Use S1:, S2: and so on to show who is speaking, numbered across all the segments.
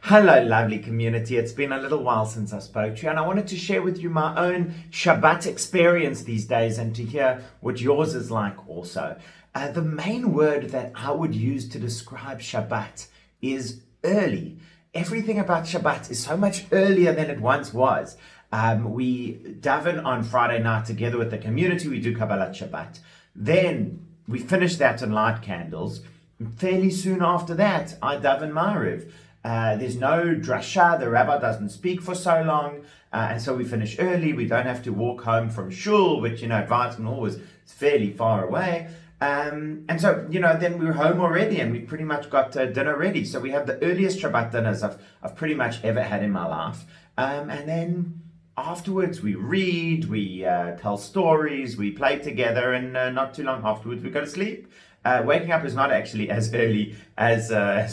S1: Hello, lovely community. It's been a little while since I spoke to you, and I wanted to share with you my own Shabbat experience these days and to hear what yours is like also. The main word that I would use to describe Shabbat is early. Everything about Shabbat is so much earlier than it once was. We daven on Friday night together with the community. We do Kabbalat Shabbat. Then we finish that and light candles. Fairly soon after that, I daven Ma'ariv. There's no drasha, the rabbi doesn't speak for so long, and so we finish early. We don't have to walk home from Shul, which, Advancement Hall is fairly far away. And so, then we're home already and we pretty much got dinner ready. So we have the earliest Shabbat dinners I've pretty much ever had in my life. And then afterwards we read, we tell stories, we play together, and not too long afterwards we go to sleep. Waking up is not actually as early as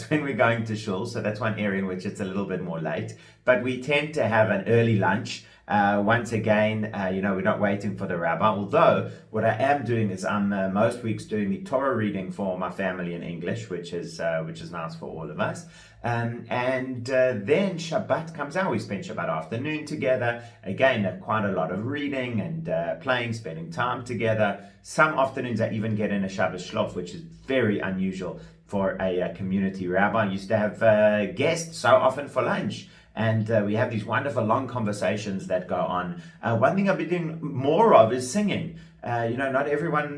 S1: when we're going to Shul, so that's one area in which it's a little bit more late. But we tend to have an early lunch. Once again, we're not waiting for the rabbi. Although what I am doing is I'm most weeks doing the Torah reading for my family in English, which is nice for all of us. Then Shabbat comes out. We spend Shabbat afternoon together. Again, quite a lot of reading and playing, spending time together. Some afternoons I even get in a Shabbos shlof, which is very unusual for a community rabbi. I used to have guests so often for lunch. And we have these wonderful long conversations that go on. One thing I've been doing more of is singing. Not everyone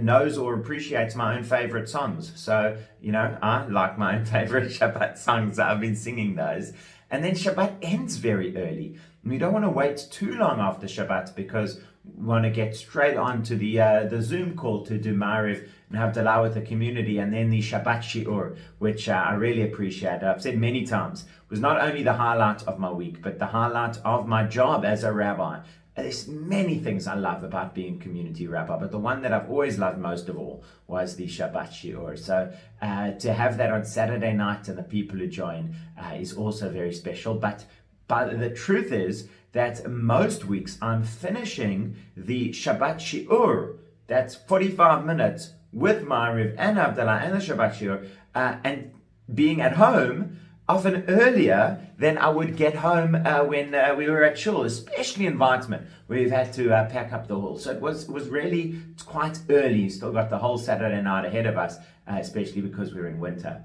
S1: knows or appreciates my own favorite songs. So, I like my own favorite Shabbat songs. I've been singing those. And then Shabbat ends very early. We don't want to wait too long after Shabbat because we want to get straight on to the Zoom call to do Ma'ariv and have Dalah with the community, and then the Shabbat Shiur, which I really appreciate. I've said many times, was not only the highlight of my week, but the highlight of my job as a rabbi. There's many things I love about being community rabbi, but the one that I've always loved most of all was the Shabbat Shiur. So to have that on Saturday night and the people who join is also very special. But the truth is that most weeks I'm finishing the Shabbat Shiur, that's 45 minutes with Ma'ariv and Havdalah and the Shabbat Shiur, and being at home often earlier than I would get home when we were at Shul, especially in Weizmann, where we've had to pack up the hall. So it was really quite early. Still got the whole Saturday night ahead of us, especially because we're in winter.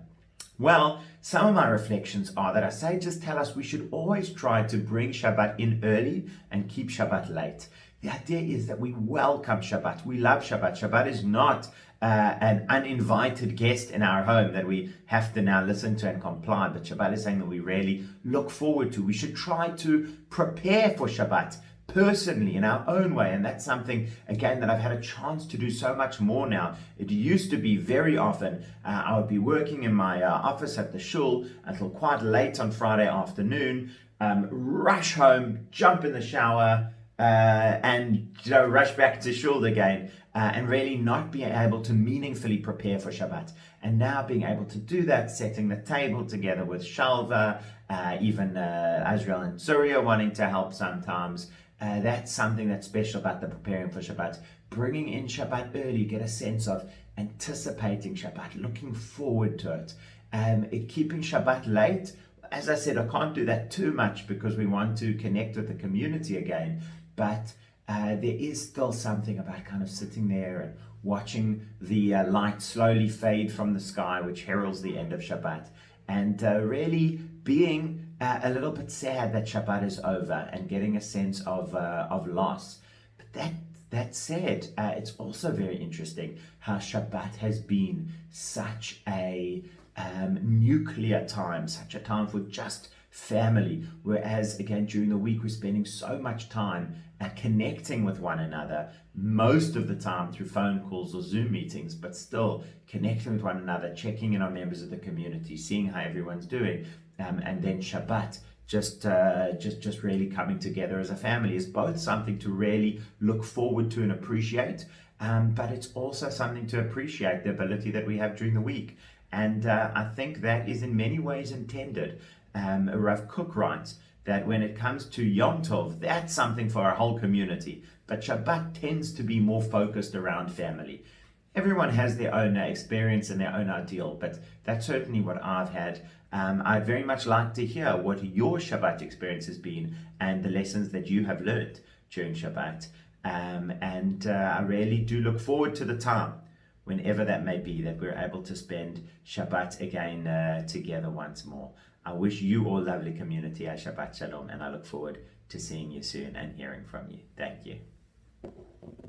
S1: Well, some of my reflections are that I say just tell us we should always try to bring Shabbat in early and keep Shabbat late. The idea is that we welcome Shabbat. We love Shabbat. Shabbat is not an uninvited guest in our home that we have to now listen to and comply. But Shabbat is something that we really look forward to. We should try to prepare for Shabbat personally in our own way. And that's something, again, that I've had a chance to do so much more now. It used to be very often I would be working in my office at the Shul until quite late on Friday afternoon, rush home, jump in the shower, and rush back to Shul again, and really not being able to meaningfully prepare for Shabbat. And now being able to do that, setting the table together with Shalva, even Azrael and Surya wanting to help sometimes. That's something that's special about the preparing for Shabbat. Bringing in Shabbat early, get a sense of anticipating Shabbat, looking forward to it. Keeping Shabbat late, as I said, I can't do that too much because we want to connect with the community again. But there is still something about kind of sitting there and watching the light slowly fade from the sky, which heralds the end of Shabbat, and really being a little bit sad that Shabbat is over and getting a sense of loss. But that said, it's also very interesting how Shabbat has been such a nuclear time, such a time for just family, whereas again during the week we're spending so much time connecting with one another, most of the time through phone calls or Zoom meetings, but still connecting with one another, checking in on members of the community, seeing how everyone's doing, and then Shabbat just really coming together as a family is both something to really look forward to and appreciate, but it's also something to appreciate the ability that we have during the week. And I think that is in many ways intended. Rav Kook writes that when it comes to Yom Tov, that's something for our whole community. But Shabbat tends to be more focused around family. Everyone has their own experience and their own ideal, but that's certainly what I've had I'd very much like to hear what your Shabbat experience has been and the lessons that you have learned during Shabbat. And I really do look forward to the time, whenever that may be, that we're able to spend Shabbat again together once more. I wish you all lovely community a Shabbat Shalom, and I look forward to seeing you soon and hearing from you. Thank you.